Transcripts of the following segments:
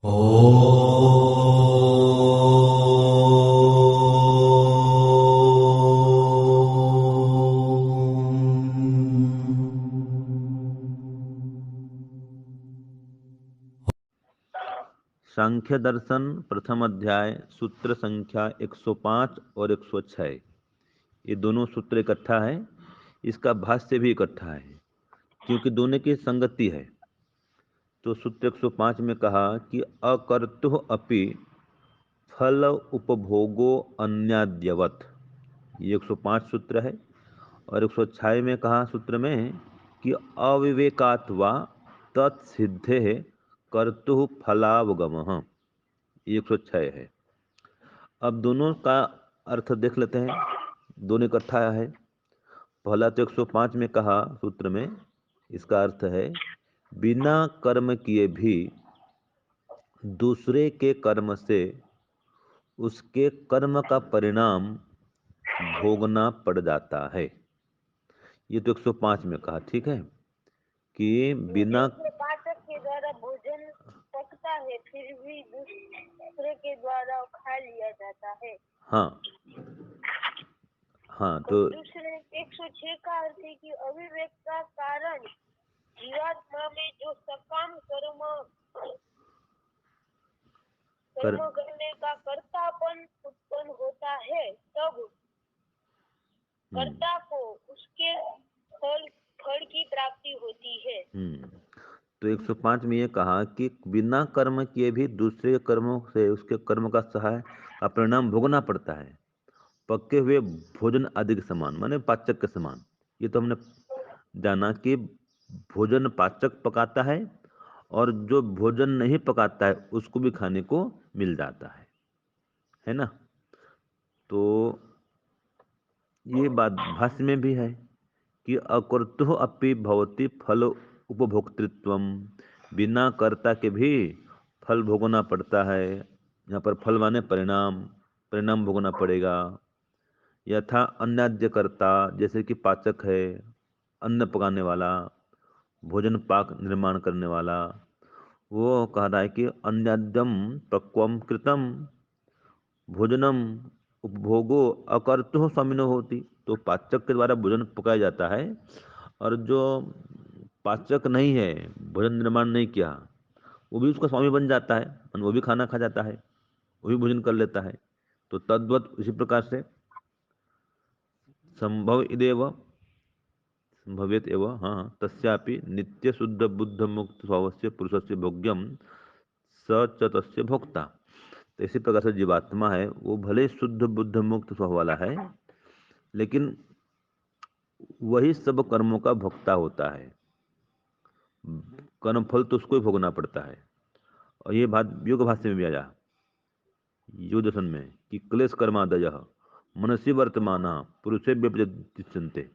ओ सांख्य दर्शन प्रथम अध्याय सूत्र संख्या 105 और 106। ये दोनों सूत्र इकट्ठा है, इसका भाष्य भी इकट्ठा है क्योंकि दोनों की संगति है। तो सूत्र 105 में कहा कि अकर्तुः अपि फल उपभोगो अन्याद्यवत्, ये 105 सूत्र है। और 106 में कहा सूत्र में कि अविवेकात् वा तत्सिद्धे कर्तुः फलावगमः, ये 106 है। अब दोनों का अर्थ देख लेते हैं, दोनों इकट्ठा है। पहला तो 105 में कहा सूत्र में, इसका अर्थ है बिना कर्म किए भी दूसरे के कर्म से उसके कर्म का परिणाम भोगना पड़ जाता है। ये तो 105 में कहा, ठीक है, कि बिना जैसे पाचक के द्वारा भोजन पकता है फिर भी दूसरे के द्वारा खा लिया जाता है। हाँ हाँ, और तो दूसरे 106 का अर्थ है कि अविवेक का कारण जीवात्मा में जो सकाम कर्म कर करने का कर्तापन उत्पन्न होता है, तब कर्ता को उसके फल की प्राप्ति होती है। तो 105 में ये कहा कि बिना कर्म किए भी दूसरे कर्मों से उसके कर्म का सहाय का परिणाम भोगना पड़ता है, पके हुए भोजन आदि के समान, माने पाचक के समान। ये तो हमने जाना कि भोजन पाचक पकाता है और जो भोजन नहीं पकाता है उसको भी खाने को मिल जाता है ना। तो ये बात भाष्य में भी है कि अकर्तुः अपि भवति फल उपभोक्तृत्वम, बिना कर्ता के भी फल भोगना पड़ता है। यहाँ पर फल माने परिणाम, परिणाम भोगना पड़ेगा। यथा अन्नाद्य कर्ता, जैसे कि पाचक है, अन्न पकाने वाला, भोजन पाक निर्माण करने वाला, वो कह रहा है कि अन्याद्यम पक्वम कृतम भोजनम उपभोगो अकर्तुः स्वामिनो होती। तो पाचक के द्वारा भोजन पकाया जाता है, और जो पाचक नहीं है, भोजन निर्माण नहीं किया, वो भी उसका स्वामी बन जाता है, और वो भी खाना खा जाता है, वो भी भोजन कर लेता है। तो तद्वत इसी प्रकार से संभव इदेव संभवेत एव, हाँ, तस्यापि नित्य शुद्ध बुद्ध मुक्त स्वभावस्य पुरुषस्य भोग्यम स च तस्य भोक्ता। तो इसी प्रकार से जीवात्मा है, वो भले शुद्ध बुद्ध मुक्त स्वभाव वाला है, लेकिन वही सब कर्मों का भोक्ता होता है। कर्म फल तो उसको ही भोगना पड़ता है। और ये बात योग भाष्य में भी आया, योग दर्शन में, कि क्लेश कर्मादय मनसी वर्तमान पुरुषे व्यपतिष्ठन्ते,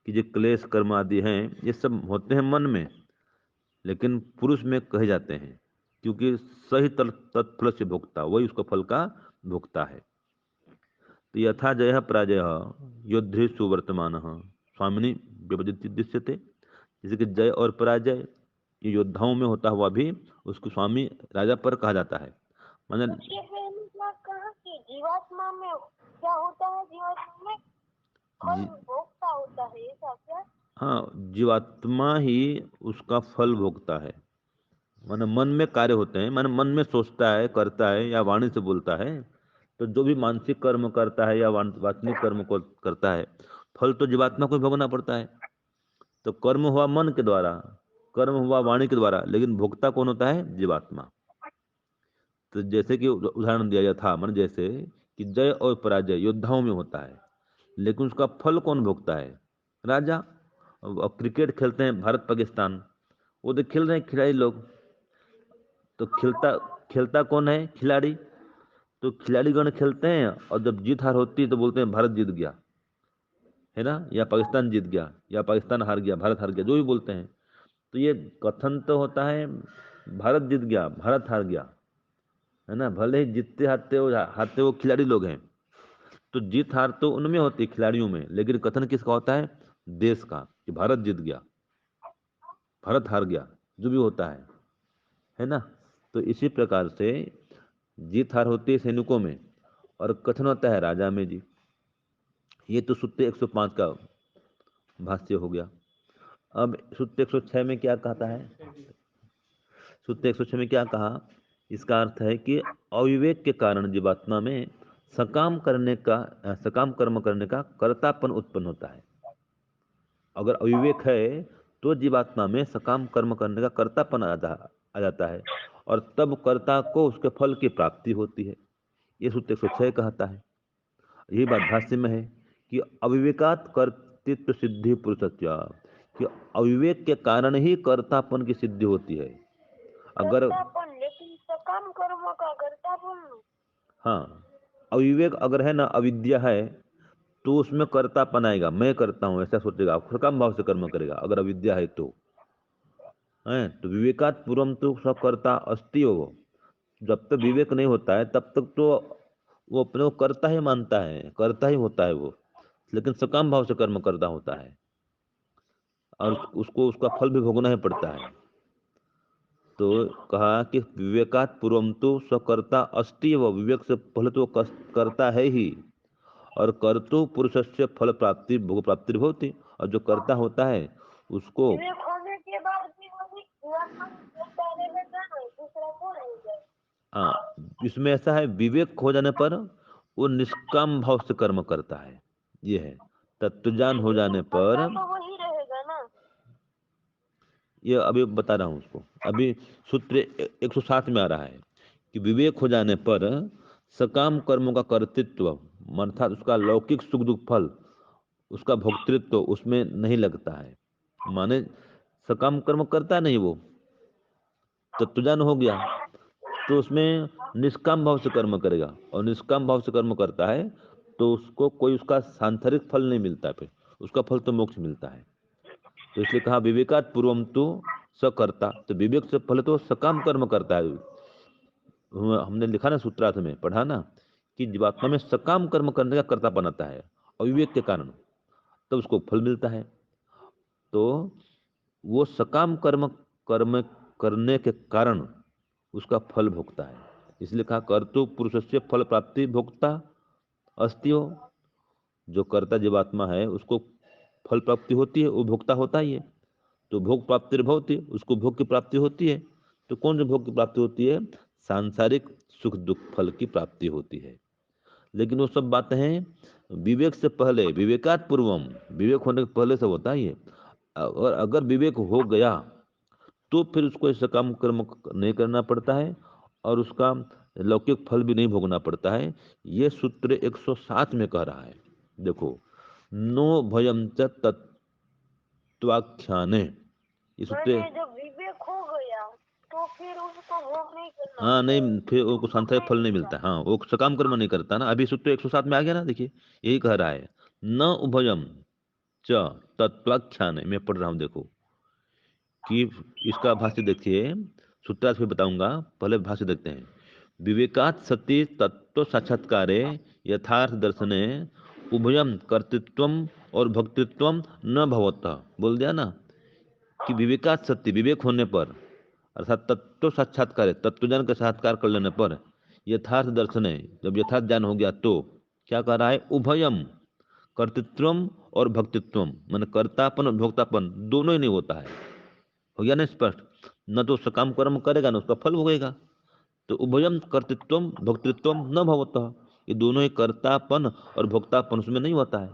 कि जो क्लेश कर्म आदि हैं ये सब होते हैं मन में, लेकिन पुरुष में कहे जाते हैं, क्योंकि सही तत्फल से भोक्ता, वही उसका फल का भोक्ता है। तो यथा जय पराजय योद्धेषु वर्तमान स्वामिनी व्यपदिष्यते, जैसे कि जय और पराजय ये योद्धाओं में होता हुआ भी उसको स्वामी राजा पर कहा जाता है। माने उसके पहले क्या कहा कि जीवात्मा में क्या होता है, जीवात्मा में फल जी, भोगता होता है, ऐसा क्या? हाँ, जीवात्मा ही उसका फल भोगता है। माने मन में कार्य होते हैं, माने मन में सोचता है, करता है, या वाणी से बोलता है। तो जो भी मानसिक कर्म करता है या वाचनिक कर्म को करता है, फल तो जीवात्मा को भोगना पड़ता है। तो कर्म हुआ मन के द्वारा, कर्म हुआ वाणी के द्वारा, लेकिन भोक्ता कौन होता है? जीवात्मा। तो जैसे कि उदाहरण दिया गया था, मन जैसे कि जय और पराजय योद्धाओं में होता है, लेकिन उसका फल कौन भोगता है? राजा। अब क्रिकेट खेलते हैं भारत पाकिस्तान, वो तो खेल रहे हैं खिलाड़ी लोग, तो खेलता खेलता कौन है? खिलाड़ी। तो खिलाड़ीगण खेलते हैं, और जब जीत हार होती है तो बोलते हैं भारत जीत गया, है ना, या पाकिस्तान जीत गया, या पाकिस्तान हार गया, भारत हार गया, जो भी बोलते हैं। तो ये कथन तो होता है भारत जीत गया, भारत हार गया, है ना, भले ही जीतते हारते वो खिलाड़ी लोग हैं। तो जीत हार तो उनमें होती है, खिलाड़ियों में, लेकिन कथन किसका होता है? देश का, कि भारत जीत गया, भारत हार गया, जो भी होता है ना। तो इसी प्रकार से जीत हार होती है सैनिकों में और कथन होता है राजा में जी। ये तो सूत्र 105 का भाष्य हो गया। अब सूत्र 106 में क्या कहता है? सूत्र 106 में क्या कहा? इसका अर्थ है कि अविवेक के कारण जीवात्मा में सकाम कर्म करने का कर्तापन उत्पन्न होता है। अगर अविवेक है तो जीवात्मा में सकाम कर्म करने का कर्तापन आ जाता है और तब कर्ता को उसके फल की प्राप्ति होती है। ये सूत्र 106 कहता है। यही बात भाष्य में है कि अविवेकात कर्तृत्व सिद्धि पुरुषत्या, कि अविवेक के कारण ही कर्तापन की सिद्धि होती है। अगर कर्तापन, लेकिन सकाम कर्म का कर्तापन। हाँ, अविवेक अगर है ना, अविद्या है, तो उसमें कर्तापन आएगा, मैं करता हूँ ऐसा सोचेगा, सकाम भाव से कर्म करेगा। अगर अविद्या है तो है, तो विवेकात पूर्वम तो सकर्ता अस्ति हो। जब तक विवेक नहीं होता है तब तक तो वो अपने को करता ही मानता है, करता ही होता है वो, लेकिन सकाम भाव से कर्म करता होता है और उसको उसका फल भी भोगना ही पड़ता है। तो कहा कि विवेकात पूर्वम तो सकर्ता अस्ति, वो विवेक से पहले तो करता है ही, और कर्तु पुरुष से फल प्राप्ति भोग प्राप्ति होती, और जो करता होता है उसको विवेक होने के बाद भी वही जीवात्मा करता रहेगा ना, दूसरा कौन हो जाए? हाँ, इसमें ऐसा है, विवेक हो जाने पर वो निष्काम भाव से कर्म करता है। ये है, तत्वज्ञान हो लेकिन जाने करता पर, तो वही रहेगा ना। ये अभी बता रहा हूँ उसको, अभी सूत्र 107 में आ रहा है कि विवेक हो जाने पर सकाम कर्मों का कर्तृत्व, अर्थात उसका लौकिक सुख दुख फल, उसका भोक्तृत्व उसमें नहीं लगता है। माने सकाम कर्म करता नहीं वो, तत्वज्ञान हो गया तो उसमें निष्काम भाव से कर्म करेगा, और निष्काम भाव से कर्म करता है तो उसको कोई उसका सांसारिक फल नहीं मिलता, फिर उसका फल तो मोक्ष मिलता है। तो इसलिए कहा विवेकात पूर्वम तो सकर्ता, तो विवेक से पहले तो सकाम कर्म करता है। हमने लिखा ना, सूत्रार्थ में पढ़ा ना, कि जीवात्मा में सकाम कर्म करने का कर्तापन आता है अविवेक के कारण, तब उसको फल मिलता है। तो वो सकाम कर्म कर्म करने के कारण उसका फल भोगता है। इसलिए कहा कर्तु पुरुष से फल प्राप्ति भोक्ता अस्ति हो। जो कर्ता जीवात्मा है उसको फल प्राप्ति होती है, वो भोक्ता होता ही है। तो भोग प्राप्ति भवती, उसको भोग की प्राप्ति होती है। तो कौन सी भोग की प्राप्ति होती है? सांसारिक सुख दुख फल की प्राप्ति होती है। लेकिन वो सब बातें हैं विवेक से पहले, विवेकात पूर्वम, विवेक होने के पहले से होता ही है। और अगर विवेक हो गया तो फिर उसको ऐसा काम कर्म नहीं करना पड़ता है और उसका लौकिक फल भी नहीं भोगना पड़ता है। ये सूत्र 107 में कह रहा है। देखो, नो भयम च तत्वाख्याने, ये सूत्र। मैंने जब विवेक हो गया तो फिर उसको भोग नहीं करना हाँ होता है, नहीं, फिर वो दुख सांसारिक नहीं फल नहीं मिलता। मिलता। हाँ, वो सकाम कर्म नहीं करता ना। अभी सूत्र 107 में आ गया ना, देखिए यही कह रहा है, न उभयम च तत्वाख्याने। मैं पढ़ रहा हूँ, देखो कि इसका भाष्य देखिए, सूत्रार्थ भी बताऊंगा, पहले भाष्य देखते हैं। विवेकात् सति तत्व साक्षात्कारे यथार्थ दर्शने उभयम कर्तृत्वम और भक्तित्वम न भवतः। बोल दिया ना कि विवेकात् सति, विवेक होने पर, अर्थात तत्व साक्षात्कार, तत्वज्ञान का साक्षात्कार कर लेने पर, यथार्थ दर्शन है, जब यथार्थ ज्ञान हो गया तो क्या कह रहा है? उभयम कर्तृत्वम और भक्तित्वम, मान कर्तापन और भोक्तापन दोनों ही नहीं होता है। हो गया ना स्पष्ट? न तो सकाम कर्म करेगा न उसका फल भोगेगा। तो उभयम कर्तृत्वम भोक्तृत्वम न भवतः, ये दोनों ही कर्तापन और भोक्तापन उसमें नहीं होता है।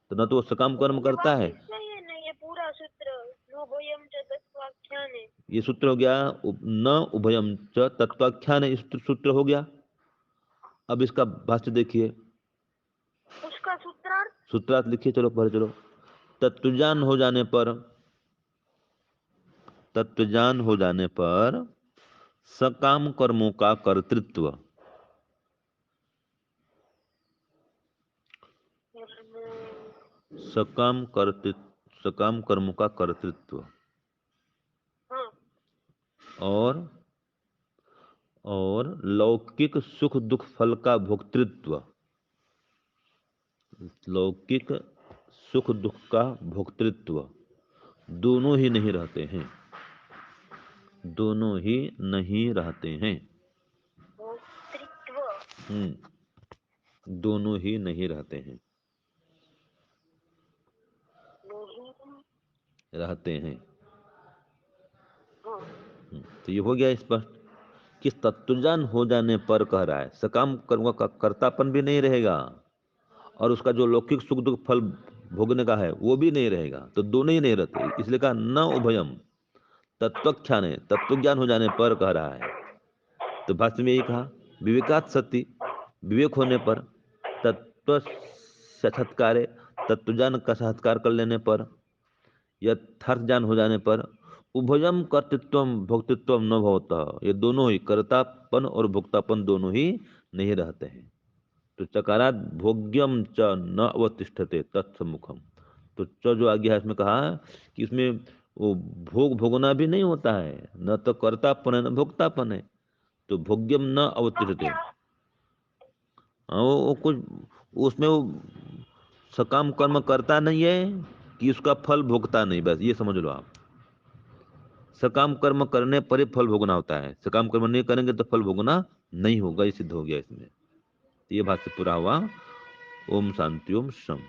तो न तो वो सकाम कर्म ये करता बात है। ही सही है ना, ये पूरा सूत्र नो भयम च तत्वाख्यान है। ये सूत्र हो गया न उभयम च तत्वाख्यान, इस सूत्र हो गया। अब इसका भाष्य देखिए, उसका सूत्रार्थ। सूत्रार्थ लिखिए, चलो पढ़े चलो। तत्वज्ञान हो जाने पर, तत्वज्ञान हो जाने पर सकाम कर्मों का कर्तृत्व, सकाम कर्तृत्व, सकाम कर्मों का कर्तृत्व हाँ, और लौकिक सुख दुख फल का भोक्तृत्व, लौकिक सुख दुख का भोक्तृत्व दोनों ही नहीं रहते हैं। दोनों ही नहीं रहते हैं। भोक्तृत्व दोनों ही नहीं रहते हैं। नहीं रहते हैं। हाँ तो ये हो गया स्पष्ट कि तत्वज्ञान हो जाने पर कह रहा है सकाम कर्म का कर्तापन भी नहीं रहेगा और उसका जो लौकिक सुख दुख फल भोगने का है वो भी नहीं रहेगा, तो दोनों ही नहीं रहते, इसलिए कहा न उभयम। तत्वख्यान है, तत्वज्ञान हो जाने पर कह रहा है। तो भाष्य में यही कहा विवेकात सति, विवेक होने पर, तत्व साक्षात्कार, तत्वज्ञान का साक्षात्कार कर लेने पर, यथार्थ ज्ञान हो जाने पर, उभयम कर्तृत्व भोक्तृत्व न भवतः, ये दोनों ही कर्तापन और भोक्तापन दोनों ही नहीं रहते हैं। तो चकारात भोग्यम च न अवतिष्ठते तत्समुखम। तो च जो आ गया है इसमें कहा कि इसमें वो भोग भोगना भी नहीं होता है, न तो कर्तापन है न भोक्तापन है। तो भोग्यम न अवतिष्ठते, हाँ वो कुछ उसमें वो सकाम कर्म करता नहीं है कि उसका फल भोगता नहीं, बस ये समझ लो आप। सकाम कर्म करने पर ही फल भोगना होता है, सकाम कर्म नहीं करेंगे तो फल भोगना नहीं होगा, ये सिद्ध हो गया इसमें। तो ये भाष्य पूरा हुआ। ओम शांति ओम शम।